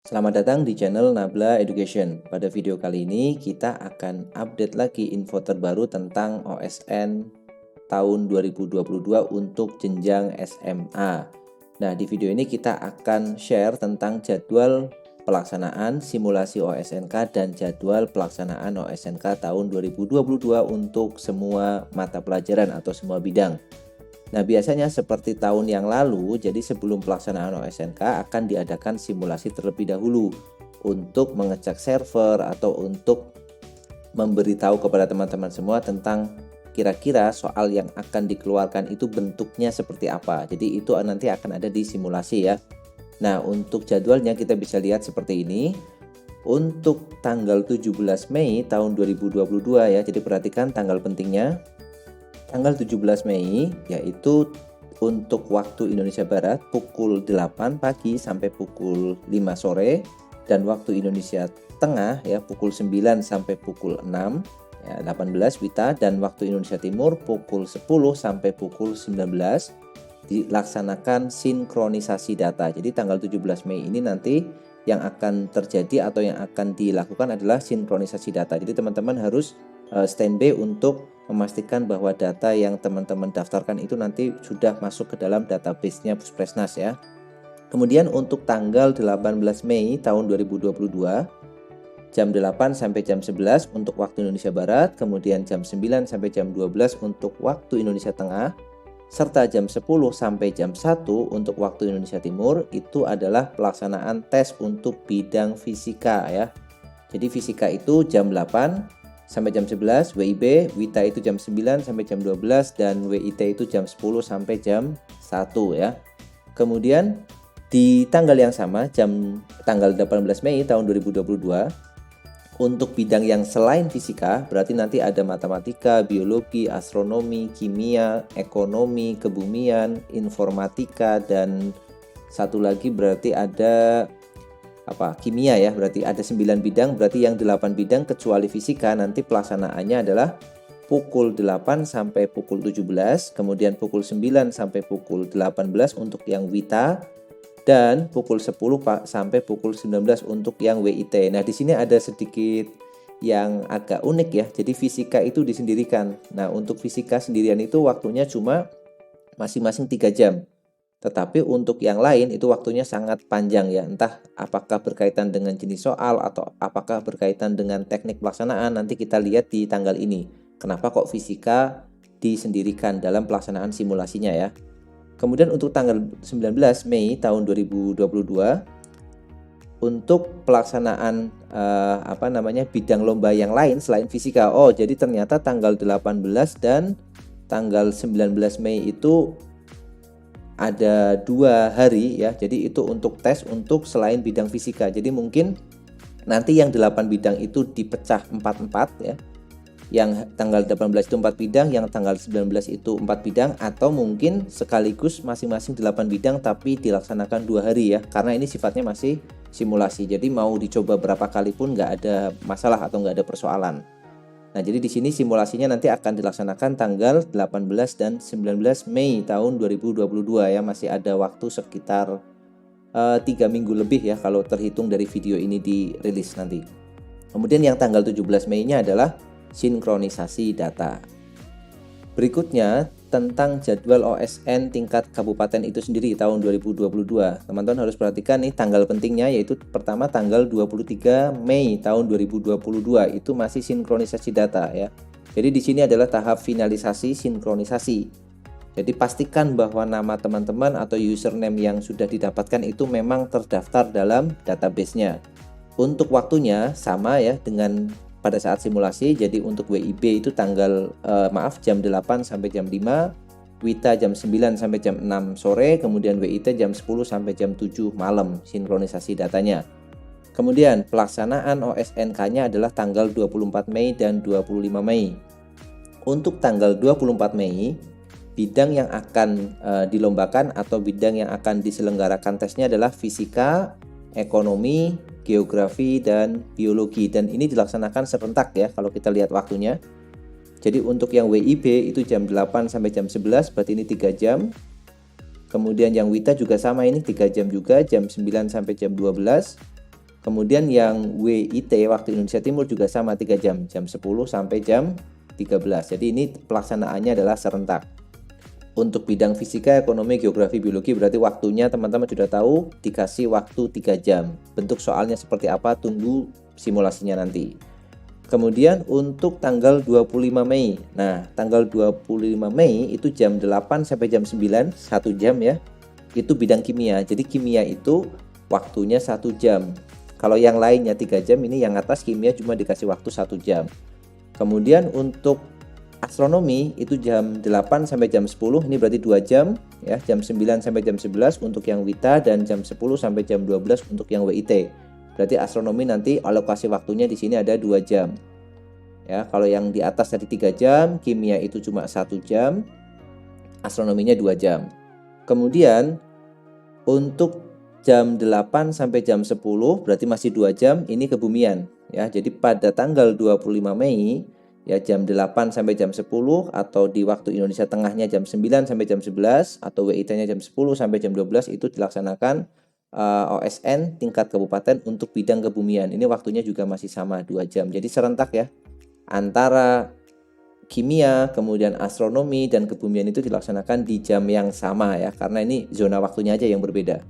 Selamat datang di channel Nabla Education. Pada video kali ini kita akan update lagi info terbaru tentang OSN tahun 2022 untuk jenjang SMA. Nah, di video ini kita akan share tentang jadwal pelaksanaan simulasi OSNK dan jadwal pelaksanaan OSNK tahun 2022 untuk semua mata pelajaran atau semua bidang. Nah, biasanya seperti tahun yang lalu, jadi sebelum pelaksanaan OSNK akan diadakan simulasi terlebih dahulu untuk mengecek server atau untuk memberitahu kepada teman-teman semua tentang kira-kira soal yang akan dikeluarkan itu bentuknya seperti apa. Jadi itu nanti akan ada di simulasi ya. Nah, untuk jadwalnya kita bisa lihat seperti ini. Untuk tanggal 17 Mei tahun 2022 ya, jadi perhatikan tanggal pentingnya. Tanggal 17 Mei yaitu untuk waktu Indonesia Barat pukul 8 pagi sampai pukul 5 sore dan waktu Indonesia Tengah ya pukul 9 sampai pukul 6 ya 18 WITA dan waktu Indonesia Timur pukul 10 sampai pukul 19 dilaksanakan sinkronisasi data. Jadi tanggal 17 Mei ini nanti yang akan terjadi atau yang akan dilakukan adalah sinkronisasi data. Jadi teman-teman harus standby untuk memastikan bahwa data yang teman-teman daftarkan itu nanti sudah masuk ke dalam database-nya Puspresnas ya. Kemudian untuk tanggal 18 Mei tahun 2022 jam 8 sampai jam 11 untuk waktu Indonesia Barat, kemudian jam 9 sampai jam 12 untuk waktu Indonesia Tengah, serta jam 10 sampai jam 1 untuk waktu Indonesia Timur itu adalah pelaksanaan tes untuk bidang fisika ya. Jadi fisika itu jam 8 sampai jam 11, WIB, WITA itu jam 9 sampai jam 12 dan WIT itu jam 10 sampai jam 1 ya. Kemudian di tanggal yang sama tanggal 18 Mei tahun 2022 untuk bidang yang selain fisika berarti nanti ada matematika, biologi, astronomi, kimia, ekonomi, kebumian, informatika dan satu lagi berarti ada kimia ya, berarti ada 9 bidang, berarti yang 8 bidang kecuali fisika nanti pelaksanaannya adalah pukul 8 sampai pukul 17, kemudian pukul 9 sampai pukul 18 untuk yang WITA dan pukul 10 sampai pukul 19 untuk yang WIT. Nah, di sini ada sedikit yang agak unik ya. Jadi fisika itu disendirikan. Nah, untuk fisika sendirian itu waktunya cuma masing-masing 3 jam. Tetapi untuk yang lain itu waktunya sangat panjang ya, entah apakah berkaitan dengan jenis soal atau apakah berkaitan dengan teknik pelaksanaan, nanti kita lihat di tanggal ini. Kenapa kok fisika disendirikan dalam pelaksanaan simulasinya ya. Kemudian untuk tanggal 19 Mei tahun 2022 untuk pelaksanaan bidang lomba yang lain selain fisika. Oh, jadi ternyata tanggal 18 dan tanggal 19 Mei itu ada 2 hari ya, jadi itu untuk tes untuk selain bidang fisika. Jadi mungkin nanti yang 8 bidang itu dipecah 4-4 ya. Yang tanggal 18 itu 4 bidang, yang tanggal 19 itu 4 bidang, atau mungkin sekaligus masing-masing 8 bidang tapi dilaksanakan 2 hari ya. Karena ini sifatnya masih simulasi. Jadi mau dicoba berapa kali pun nggak ada masalah atau nggak ada persoalan. Nah, jadi di sini simulasinya nanti akan dilaksanakan tanggal 18 dan 19 Mei tahun 2022 ya. Masih ada waktu sekitar 3 minggu lebih ya kalau terhitung dari video ini dirilis nanti. Kemudian yang tanggal 17 Mei-nya adalah sinkronisasi data. Berikutnya tentang jadwal OSN tingkat kabupaten itu sendiri tahun 2022. Teman-teman harus perhatikan nih tanggal pentingnya, yaitu pertama tanggal 23 Mei tahun 2022 itu masih sinkronisasi data ya. Jadi di sini adalah tahap finalisasi sinkronisasi. Jadi pastikan bahwa nama teman-teman atau username yang sudah didapatkan itu memang terdaftar dalam database-nya. Untuk waktunya sama ya dengan pada saat simulasi. Jadi untuk WIB itu jam 8 sampai jam 5, WITA jam 9 sampai jam 6 sore, kemudian WIT jam 10 sampai jam 7 malam sinkronisasi datanya. Kemudian pelaksanaan OSNK-nya adalah tanggal 24 Mei dan 25 Mei. Untuk tanggal 24 Mei, bidang yang akan dilombakan atau bidang yang akan diselenggarakan tesnya adalah fisika, ekonomi, geografi, dan biologi. Dan ini dilaksanakan serentak ya kalau kita lihat waktunya. Jadi untuk yang WIB itu jam 8 sampai jam 11, berarti ini 3 jam. Kemudian yang WITA juga sama, ini 3 jam juga, jam 9 sampai jam 12. Kemudian yang WIT waktu Indonesia Timur juga sama 3 jam, jam 10 sampai jam 13. Jadi ini pelaksanaannya adalah serentak. Untuk bidang fisika, ekonomi, geografi, biologi berarti waktunya teman-teman sudah tahu, dikasih waktu 3 jam. Bentuk soalnya seperti apa, tunggu simulasinya nanti. Kemudian untuk tanggal 25 Mei. Nah, tanggal 25 Mei itu jam 8 sampai jam 9, 1 jam ya. Itu bidang kimia. Jadi kimia itu waktunya 1 jam. Kalau yang lainnya 3 jam, ini yang atas kimia cuma dikasih waktu 1 jam. Kemudian untuk astronomi itu jam 8 sampai jam 10, ini berarti 2 jam ya, jam 9 sampai jam 11 untuk yang WITA dan jam 10 sampai jam 12 untuk yang WIT. Berarti astronomi nanti alokasi waktunya di sini ada 2 jam. Ya, kalau yang di atas tadi 3 jam, kimia itu cuma 1 jam, astronominya 2 jam. Kemudian untuk jam 8 sampai jam 10 berarti masih 2 jam, ini kebumian ya. Jadi pada tanggal 25 Mei ya, jam 8 sampai jam 10 atau di waktu Indonesia Tengahnya jam 9 sampai jam 11 atau WIT-nya jam 10 sampai jam 12 itu dilaksanakan OSN tingkat kabupaten untuk bidang kebumian. Ini waktunya juga masih sama 2 jam. Jadi serentak ya. Antara kimia, kemudian astronomi dan kebumian itu dilaksanakan di jam yang sama ya, karena ini zona waktunya aja yang berbeda.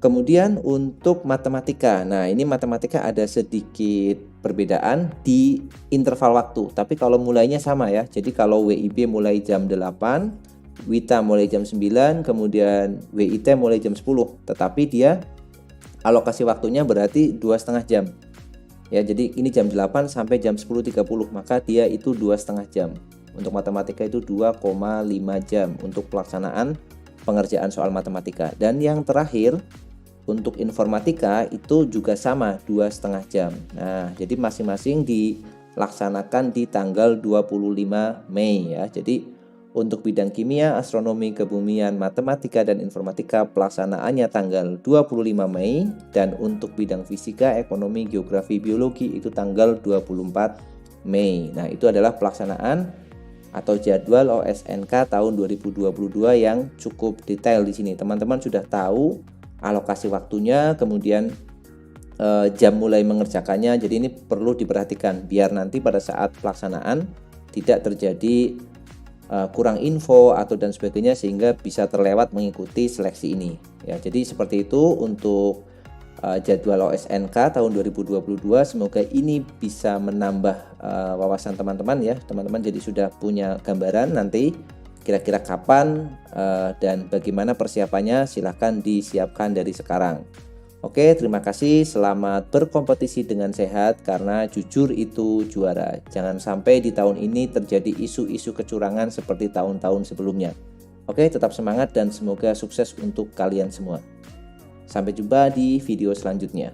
Kemudian untuk matematika, nah ini matematika ada sedikit perbedaan di interval waktu, tapi kalau mulainya sama ya. Jadi kalau WIB mulai jam 8, WITA mulai jam 9, kemudian WIT mulai jam 10, tetapi dia alokasi waktunya berarti 2,5 jam. Ya, jadi ini jam 8 sampai jam 10.30, maka dia itu 2,5 jam. Untuk matematika itu 2,5 jam untuk pelaksanaan pengerjaan soal matematika. Dan yang terakhir untuk informatika itu juga sama 2,5 jam. Nah, jadi masing-masing dilaksanakan di tanggal 25 Mei ya. Jadi untuk bidang kimia, astronomi, kebumian, matematika, dan informatika pelaksanaannya tanggal 25 Mei. Dan untuk bidang fisika, ekonomi, geografi, biologi itu tanggal 24 Mei. Nah, itu adalah pelaksanaan atau jadwal OSNK tahun 2022 yang cukup detail di sini. Teman-teman sudah tahu alokasi waktunya, kemudian jam mulai mengerjakannya. Jadi ini perlu diperhatikan biar nanti pada saat pelaksanaan tidak terjadi kurang info atau dan sebagainya sehingga bisa terlewat mengikuti seleksi ini ya. Jadi seperti itu untuk jadwal OSNK tahun 2022. Semoga ini bisa menambah wawasan teman-teman ya. Teman-teman jadi sudah punya gambaran nanti kira-kira kapan dan bagaimana persiapannya, silahkan disiapkan dari sekarang. Oke, terima kasih. Selamat berkompetisi dengan sehat karena jujur itu juara. Jangan sampai di tahun ini terjadi isu-isu kecurangan seperti tahun-tahun sebelumnya. Oke, tetap semangat dan semoga sukses untuk kalian semua. Sampai jumpa di video selanjutnya.